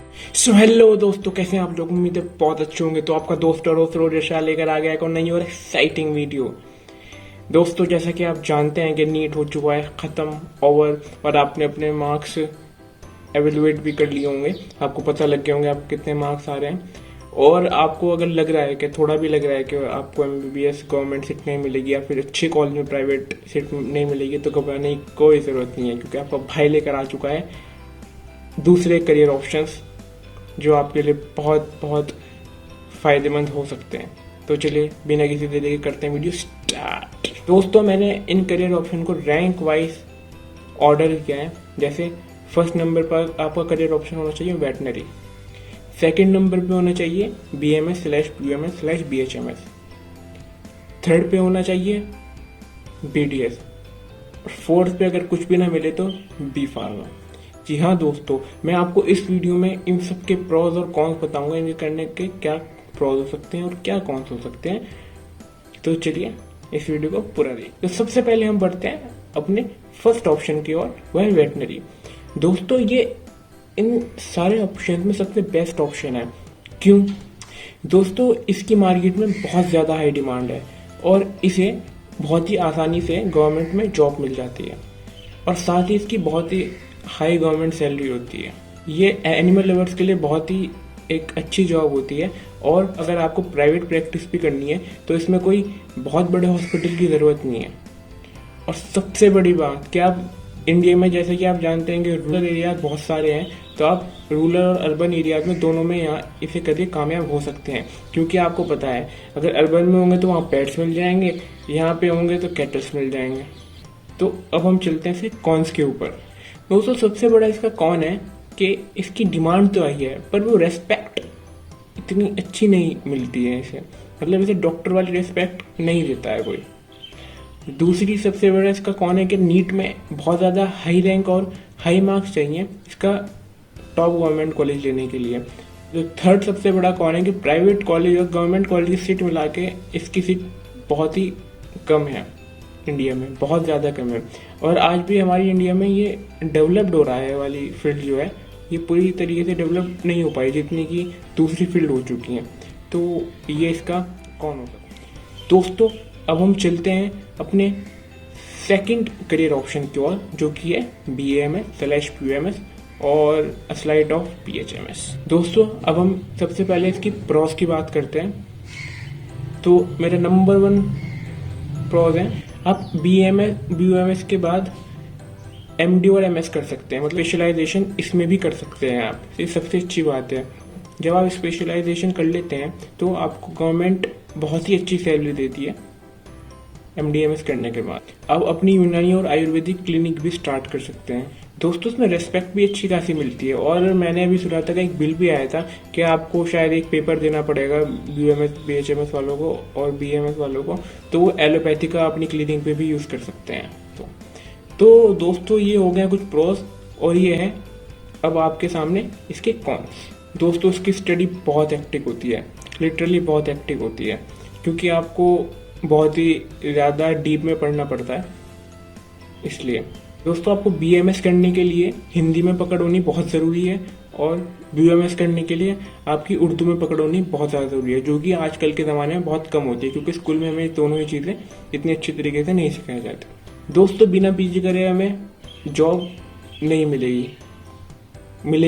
Hello दोस्तों, कैसे हैं आप लोग। उम्मीद है बहुत अच्छे होंगे। तो आपका दोस्त और रोज शाह लेकर आ गया एक और नई और एक्साइटिंग वीडियो। दोस्तों, जैसा कि आप जानते हैं कि नीट हो चुका है खत्म, ओवर, और आपने अपने मार्क्स एवेलुएट भी कर लिए होंगे। आपको पता लग गए होंगे आप कितने मार्क्स आ रहे हैं। और आपको अगर लग रहा है कि थोड़ा भी लग रहा है कि आपको एमबीबीएस गवर्नमेंट सीट नहीं मिलेगी या फिर अच्छे कॉलेज में प्राइवेट सीट नहीं मिलेगी, तो घबराने की कोई ज़रूरत नहीं है, क्योंकि आपका भाई लेकर आ चुका है दूसरे करियर ऑप्शंस जो आपके लिए बहुत बहुत फायदेमंद हो सकते हैं। तो चलिए बिना किसी देरी के करते हैं वीडियो स्टार्ट। दोस्तों, मैंने इन करियर ऑप्शन को रैंक वाइज ऑर्डर किया है। जैसे फर्स्ट नंबर पर आपका करियर ऑप्शन होना चाहिए वेटनरी, सेकंड नंबर पे होना चाहिए BMS/BUMS/BHMS, थर्ड पे होना चाहिए BDS, फोर्थ पे अगर कुछ भी ना मिले तो बी फार्मा। जी हाँ दोस्तों, मैं आपको इस वीडियो में इन सब के प्रोज और कॉन्स बताऊंगा। इनके करने के क्या प्रोज हो सकते हैं और क्या कॉन्स हो सकते हैं। तो चलिए इस वीडियो को पूरा देखिए। तो सबसे पहले हम बढ़ते हैं अपने फर्स्ट ऑप्शन की ओर, वह है वेटनरी। दोस्तों, ये इन सारे ऑप्शन में सबसे बेस्ट ऑप्शन है। क्यों? दोस्तों, इसकी मार्केट में बहुत ज़्यादा हाई डिमांड है और इसे बहुत ही आसानी से गवर्नमेंट में जॉब मिल जाती है, और साथ ही इसकी बहुत ही हाई गवर्नमेंट सैलरी होती है। ये एनिमल लवर्स के लिए बहुत ही एक अच्छी जॉब होती है। और अगर आपको प्राइवेट प्रैक्टिस भी करनी है तो इसमें कोई बहुत बड़े हॉस्पिटल की ज़रूरत नहीं है। और सबसे बड़ी बात कि आप इंडिया में, जैसे कि आप जानते हैं कि रूरल एरियाज बहुत सारे हैं, तो आप रूरल और अर्बन एरियाज में दोनों में यहाँ इसे कभी कामयाब हो सकते हैं। क्योंकि आपको पता है, अगर अर्बन में होंगे तो वहाँ पेट्स मिल जाएंगे, यहाँ पे होंगे तो कैटल्स मिल जाएंगे। तो अब हम चलते हैं फिर कॉन्स के ऊपर। दोस्तों, सबसे बड़ा इसका कौन है कि इसकी डिमांड तो आई है, पर वो रेस्पेक्ट इतनी अच्छी नहीं मिलती है इसे। मतलब इसे डॉक्टर वाली रेस्पेक्ट नहीं देता है कोई। दूसरी सबसे बड़ा इसका कौन है कि नीट में बहुत ज़्यादा हाई रैंक और हाई मार्क्स चाहिए इसका टॉप गवर्नमेंट कॉलेज लेने के लिए। तो थर्ड सबसे बड़ा कौन है कि प्राइवेट कॉलेज और गवर्नमेंट कॉलेज की सीट मिला के इसकी सीट बहुत ही कम है, इंडिया में बहुत ज़्यादा कम है। और आज भी हमारी इंडिया में ये डेवलप्ड हो रहा है वाली फील्ड जो है, ये पूरी तरीके से डेवलप नहीं हो पाई जितनी कि दूसरी फील्ड हो चुकी हैं। तो ये इसका कौन होगा। दोस्तों, अब हम चलते हैं अपने सेकंड करियर ऑप्शन की ओर, जो कि है BAMS/BUMS और स्लाइड ऑफ BHMS। दोस्तों, अब हम सबसे पहले इसकी प्रॉस की बात करते हैं। तो मेरा नंबर 1 प्रॉस है, आप BUMS के बाद MD और MS कर सकते हैं। मतलब स्पेशलाइजेशन इसमें भी कर सकते हैं आप। ये सबसे अच्छी बात है। जब आप स्पेशलाइजेशन कर लेते हैं तो आपको गवर्नमेंट बहुत ही अच्छी सैलरी देती है MD/MS करने के बाद। अब अपनी यूनानी और आयुर्वेदिक क्लिनिक भी स्टार्ट कर सकते हैं। दोस्तों, उसमें रेस्पेक्ट भी अच्छी खासी मिलती है। और मैंने अभी सुना था कि एक बिल भी आया था कि आपको शायद एक पेपर देना पड़ेगा BUMS BHMS वालों को और BMS वालों को, तो वो एलोपैथी का अपनी क्लिनिक पे भी यूज़ कर सकते हैं। तो दोस्तों, ये हो गया कुछ प्रोस, और ये है अब आपके सामने इसके कॉन्स। दोस्तों, इसकी स्टडी बहुत हेक्टिक होती है, लिटरली बहुत हेक्टिक होती है, क्योंकि आपको बहुत ही ज़्यादा डीप में पढ़ना पड़ता है। इसलिए दोस्तों, आपको BMS करने के लिए हिंदी में पकड़ होनी बहुत ज़रूरी है, और BUMS करने के लिए आपकी उर्दू में पकड़ होनी बहुत ज़्यादा ज़रूरी है, जो कि आजकल के ज़माने में बहुत कम होती है, क्योंकि स्कूल में हमें दोनों ही चीज़ें इतनी अच्छी तरीके से नहीं सिखाई जाती। दोस्तों, बिना PG करे हमें जॉब नहीं मिलेगी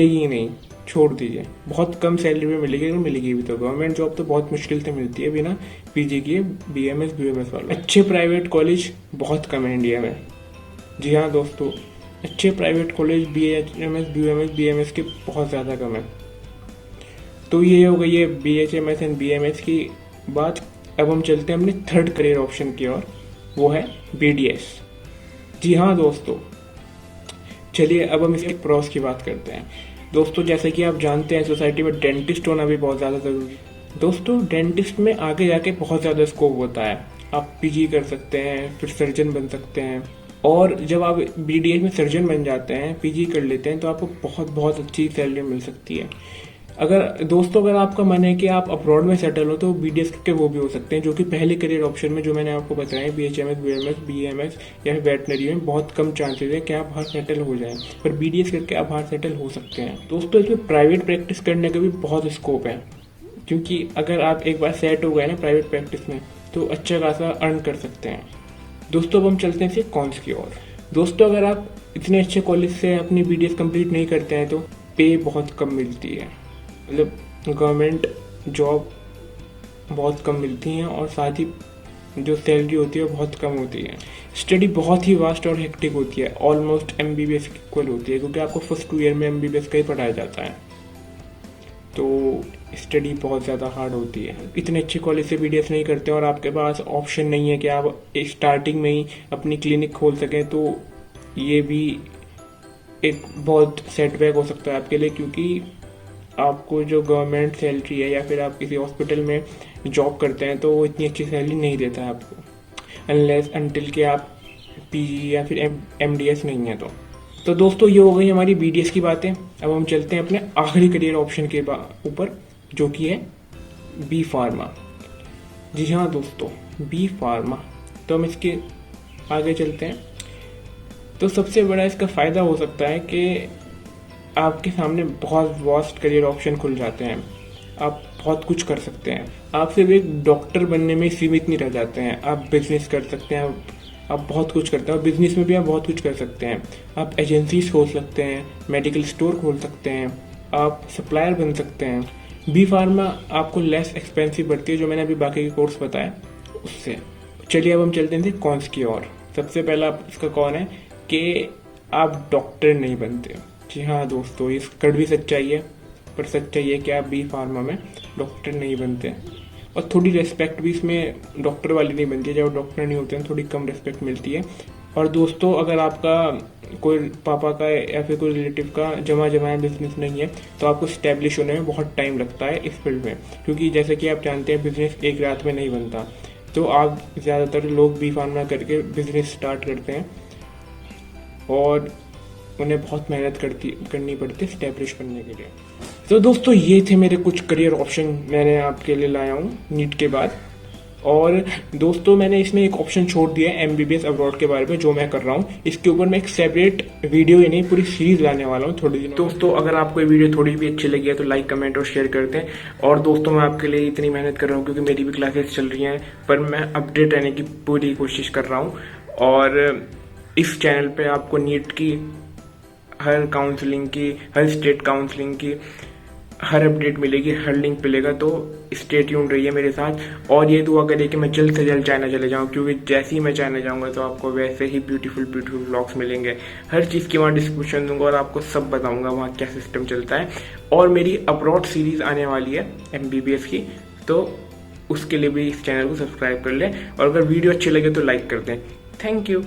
ही नहीं, छोड़ दीजिए। बहुत कम सैलरी में मिलेगी, अगर मिलेगी भी तो। गवर्नमेंट जॉब तो बहुत मुश्किल से मिलती है बिना PG किए BMS BUMS वालों। अच्छे प्राइवेट कॉलेज बहुत कम है इंडिया में। जी हाँ दोस्तों, अच्छे प्राइवेट कॉलेज BHMS BUMS के बहुत ज़्यादा कम है। तो ये हो गई है BHMS एंड BMS की बात। अब हम चलते हैं अपने थर्ड करियर ऑप्शन की ओर, वो है BDS। जी हाँ दोस्तों, चलिए अब हम इसके प्रॉस की बात करते हैं। दोस्तों, जैसे कि आप जानते हैं, सोसाइटी में डेंटिस्ट होना भी बहुत ज़्यादा ज़रूरी है। दोस्तों, डेंटिस्ट में आगे जाके बहुत ज़्यादा स्कोप होता है। आप PG कर सकते हैं, फिर सर्जन बन सकते हैं। और जब आप BDS में सर्जन बन जाते हैं, PG कर लेते हैं, तो आपको बहुत बहुत अच्छी सैलरी मिल सकती है। अगर दोस्तों अगर आपका मन है कि आप अब्रॉड में सेटल हो तो BDS करके वो भी हो सकते हैं, जो कि पहले करियर ऑप्शन में जो मैंने आपको बताया BHMS, BMS, BAMS या फिर वेटनरी में बहुत कम चांसेस है कि आप बाहर सेटल हो जाएं, पर BDS करके आप बाहर सेटल हो सकते हैं। दोस्तों इसमें प्राइवेट प्रैक्टिस करने का भी बहुत स्कोप है, क्योंकि अगर आप एक बार सेट हो गए ना प्राइवेट प्रैक्टिस में तो अच्छा खासा अर्न कर सकते हैं। दोस्तों अब हम चलते हैं फिर कॉन्स की ओर। दोस्तों अगर आप इतने अच्छे कॉलेज से अपनी BDS कंप्लीट नहीं करते हैं तो पे बहुत कम मिलती है, मतलब गवर्नमेंट जॉब बहुत कम मिलती हैं और साथ ही जो सैलरी होती है वो बहुत कम होती है। स्टडी बहुत ही वास्ट और हेक्टिक होती है, ऑलमोस्ट MBBS की इक्वल होती है, क्योंकि आपको फर्स्ट 2 ईयर में MBBS का ही पढ़ाया जाता है, तो स्टडी बहुत ज़्यादा हार्ड होती है। इतने अच्छे कॉलेज से BDS नहीं करते और आपके पास ऑप्शन नहीं है कि आप स्टार्टिंग में ही अपनी क्लिनिक खोल सकें, तो ये भी एक बहुत सेटबैक हो सकता है आपके लिए, क्योंकि आपको जो गवर्नमेंट सैलरी है या फिर आप किसी हॉस्पिटल में जॉब करते हैं तो वो इतनी अच्छी सैलरी नहीं देता है आपको, अनलेस अनटिल के आप PG या फिर MDS नहीं है तो दोस्तों ये हो गई हमारी BDS की बातें। अब हम चलते हैं अपने आखिरी करियर ऑप्शन के ऊपर, जो कि है B फार्मा। जी हाँ दोस्तों, B फार्मा। तो हम इसके आगे चलते हैं। तो सबसे बड़ा इसका फ़ायदा हो सकता है कि आपके सामने बहुत वास्ट करियर ऑप्शन खुल जाते हैं, आप बहुत कुछ कर सकते हैं। आप सिर्फ एक डॉक्टर बनने में सीमित नहीं रह जाते हैं, आप बिजनेस कर सकते हैं, आप बहुत कुछ करते हैं और बिजनेस में भी आप बहुत कुछ कर सकते हैं। आप एजेंसीज खोल सकते हैं, मेडिकल स्टोर खोल सकते हैं, आप सप्लायर बन सकते हैं। B फार्मा आपको लेस एक्सपेंसिव पड़ती है, जो मैंने अभी बाकी के कोर्स बताया उससे। चलिए अब हम चलते हैं कॉन्स की ओर। सबसे पहला इसका कौन है कि आप डॉक्टर नहीं बनते। जी हाँ दोस्तों, ये कड़वी सच्चाई है, पर सच्चाई है कि आप B फार्मा में डॉक्टर नहीं बनते, और थोड़ी रेस्पेक्ट भी इसमें डॉक्टर वाली नहीं बनती है। जब डॉक्टर नहीं होते हैं थोड़ी कम रेस्पेक्ट मिलती है। और दोस्तों अगर आपका कोई पापा का या फिर कोई रिलेटिव का जमाया बिजनेस नहीं है तो आपको स्टैब्लिश होने में बहुत टाइम लगता है इस फील्ड में, क्योंकि जैसे कि आप जानते हैं बिजनेस एक रात में नहीं बनता। तो आप ज़्यादातर लोग B फार्मा करके बिजनेस स्टार्ट करते हैं और उन्हें बहुत मेहनत करनी पड़ती है स्टैब्लिश करने के लिए। तो दोस्तों ये थे मेरे कुछ करियर ऑप्शन मैंने आपके लिए लाया हूँ नीट के बाद। और दोस्तों मैंने इसमें एक ऑप्शन छोड़ दिया है MBBS अब्रॉड के बारे में, जो मैं कर रहा हूँ। इसके ऊपर मैं एक सेपरेट वीडियो यानी पूरी सीरीज लाने वाला हूँ थोड़ी दिन। दोस्तों अगर आपको ये वीडियो थोड़ी भी अच्छी लगी है तो लाइक, कमेंट और शेयर करते हैं। और दोस्तों मैं आपके लिए इतनी मेहनत कर रहा हूँ क्योंकि मेरी भी क्लासेस चल रही हैं, पर मैं अपडेट रहने की पूरी कोशिश कर रहा हूँ। और इस चैनल पर आपको नीट की हर काउंसलिंग की, हर स्टेट काउंसलिंग की हर अपडेट मिलेगी, हर लिंक मिलेगा। तो स्टे ट्यून्ड रहिए मेरे साथ और ये दुआ करिए कि मैं जल्द से जल्द चाइना चले जाऊँ, क्योंकि जैसे ही मैं चाइना जाऊँगा तो आपको वैसे ही ब्यूटीफुल व्लॉग्स मिलेंगे। हर चीज़ की वहाँ डिस्क्रिप्शन दूंगा और आपको सब बताऊँगा वहाँ क्या सिस्टम चलता है। और मेरी अब्रॉड सीरीज़ आने वाली है MBBS की, तो उसके लिए भी इस चैनल को सब्सक्राइब कर लें और अगर वीडियो अच्छी लगे तो लाइक कर दें। Thank you.